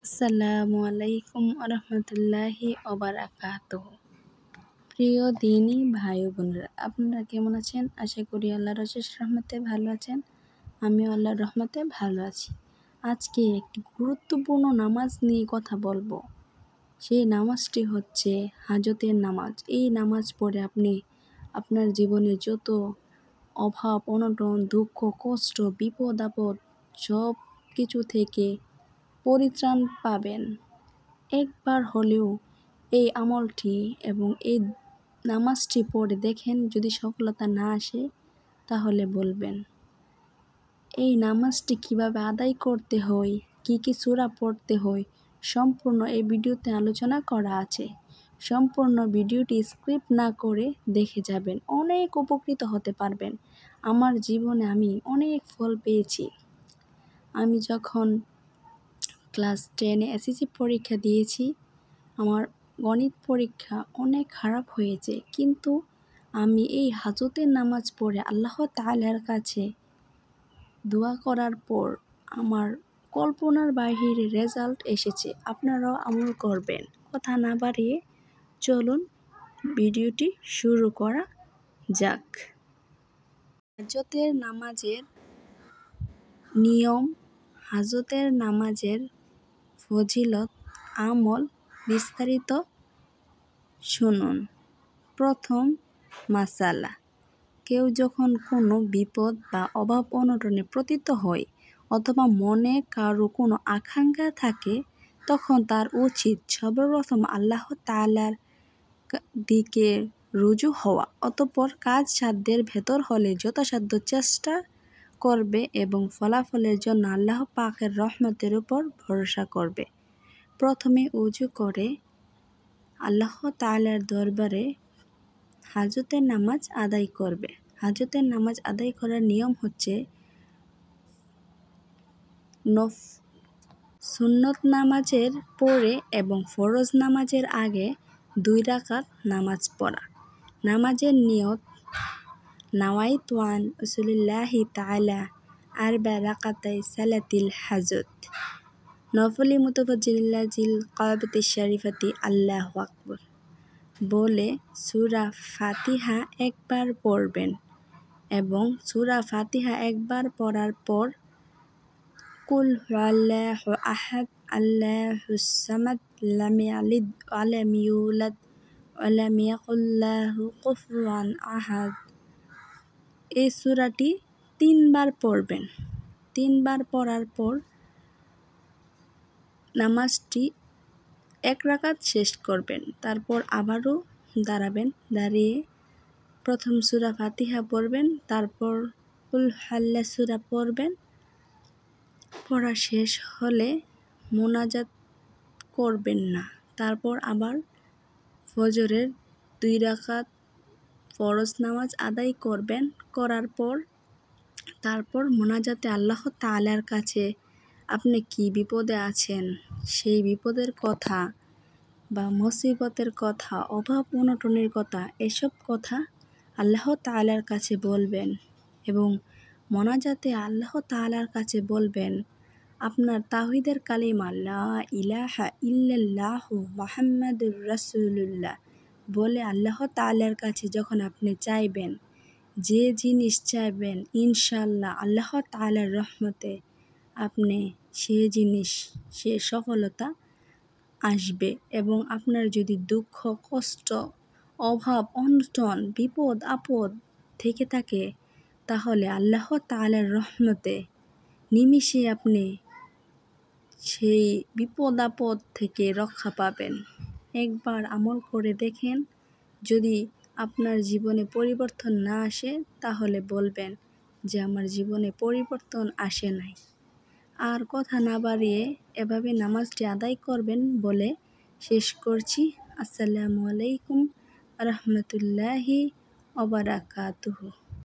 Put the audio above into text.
আসসালামু আলাইকুম আরহামতুল্লাহি ওবারাকাতুহু। প্রিয় দিনী ভাই বোনেরা, আপনারা কেমন আছেন? আশা করি আল্লাহর অশেষ রহমতে ভালো আছেন। আমিও আল্লাহর রহমতে ভালো আছি। আজকে একটি গুরুত্বপূর্ণ নামাজ নিয়ে কথা বলবো। সেই নামাজটি হচ্ছে হাজতের নামাজ। এই নামাজ পড়ে আপনি আপনার জীবনে যত অভাব অনটন, দুঃখ, কষ্ট, বিপদ আপদ সব কিছু থেকে পরিত্রাণ পাবেন। একবার হলেও এই আমলটি এবং এই নামাজটি পড়ে দেখেন, যদি সফলতা না আসে তাহলে বলবেন। এই নামাজটি কিভাবে আদায় করতে হয়, কি কি সূরা পড়তে হয়, সম্পূর্ণ এই ভিডিওতে আলোচনা করা আছে। সম্পূর্ণ ভিডিওটি স্কিপ না করে দেখে যাবেন, অনেক উপকৃত হতে পারবেন। আমার জীবনে আমি অনেক ফল পেয়েছি। আমি যখন ক্লাস 10-এ এসএসসি পরীক্ষা দিয়েছি, আমার গণিত পরীক্ষা অনেক খারাপ হয়েছে, কিন্তু আমি এই হাজতের নামাজ পড়ে আল্লাহ তাআলার কাছে দোয়া করার পর আমার কল্পনার বাহিরে রেজাল্ট এসেছে। আপনারাও আমল করবেন। কথা না বাড়িয়ে চলুন ভিডিওটি শুরু করা যাক। হাজতের নামাজের নিয়ম, হাজতের নামাজের ফজিলত, আমল বিস্তারিত শুনুন। প্রথম মাসালা, কেউ যখন কোনো বিপদ বা অভাব অনটনে পতিত হয় অথবা মনে কারো কোনো আকাঙ্ক্ষা থাকে, তখন তার উচিত সর্বপ্রথম আল্লাহ তাআলার দিকে রুজু হওয়া। অতঃপর কাজ সাধ্যের ভেতর হলে যথাসাধ্য চেষ্টা করবে এবং ফলাফলের জন্য আল্লাহ পাকের রহমতের উপর ভরসা করবে। প্রথমে উজু করে আল্লাহ তাআলার দরবারে হাজতের নামাজ আদায় করবে। হাজতের নামাজ আদায় করার নিয়ম হচ্ছে সুন্নত নামাজের পরে এবং ফরজ নামাজের আগে 2 রাকাত নামাজ পড়া। নামাজের নিয়ত, নাওয়াইতু আন উসুলিল্লাহি তাআলা আরবা রাকাতাই সালাতিল হাজত নফলি মুতাফাজ্জিলিল কাবাতি শরীফাতি আল্লাহু আকবার বলে সূরা ফাতিহা একবার পড়বেন এবং সূরা ফাতিহা একবার পড়ার পর কুল হুয়াল্লাহু আহাদ আল্লাহুস সামাদ লাম ইয়ালিদ ওয়া লাম ইউলাদ ওয়া লাম ইয়াকুল লাহু কুফুয়ান আহাদ এই সূরাটি 3 বার পড়বেন। 3 বার পড়ার পর নামাজটি 1 রাকাত শেষ করবেন। তারপর আবারও দাঁড়াবেন, দাঁড়িয়ে প্রথম সূরা ফাতিহা পড়বেন, তারপর কুল হুয়াল্লাহ সূরা পড়বেন। পড়া শেষ হলে মোনাজাত করবেন না। তারপর আবার ফজরের 2 রাকাত ফরজ নামাজ আদায় করবেন। করার পর তারপর মোনাজাতে আল্লাহ তাআলার কাছে আপনি কি বিপদে আছেন সেই বিপদের কথা বা মুসিবতের কথা, অভাব অনটনের কথা, এসব কথা আল্লাহ তাআলার কাছে বলবেন এবং মোনাজাতে আল্লাহ তাআলার কাছে বলবেন আপনার তাওহীদের কালিমা লা ইলাহা ইল্লাল্লাহু মুহাম্মাদুর রাসূলুল্লাহ বলে আল্লাহ তাআলার কাছে যখন আপনি চাইবেন, যে জিনিস চাইবেন ইনশাআল্লাহ আল্লাহ তাআলার রহমতে আপনি সে সফলতা আসবে। এবং আপনার যদি দুঃখ কষ্ট অভাব অনটন বিপদ আপদ থেকে থাকে, তাহলে আল্লাহ তাআলার রহমতে নিমিষে আপনি সেই বিপদ আপদ থেকে রক্ষা পাবেন। একবার আমল করে দেখেন, যদি আপনার জীবনে পরিবর্তন না আসে তাহলে বলবেন যে আমার জীবনে পরিবর্তন আসে নাই। আর কথা না বাড়িয়ে এভাবে নামাজটি আদায় করবেন বলে শেষ করছি। আসসালামু আলাইকুম রহমতুল্লাহি ওবারাকাতুহু।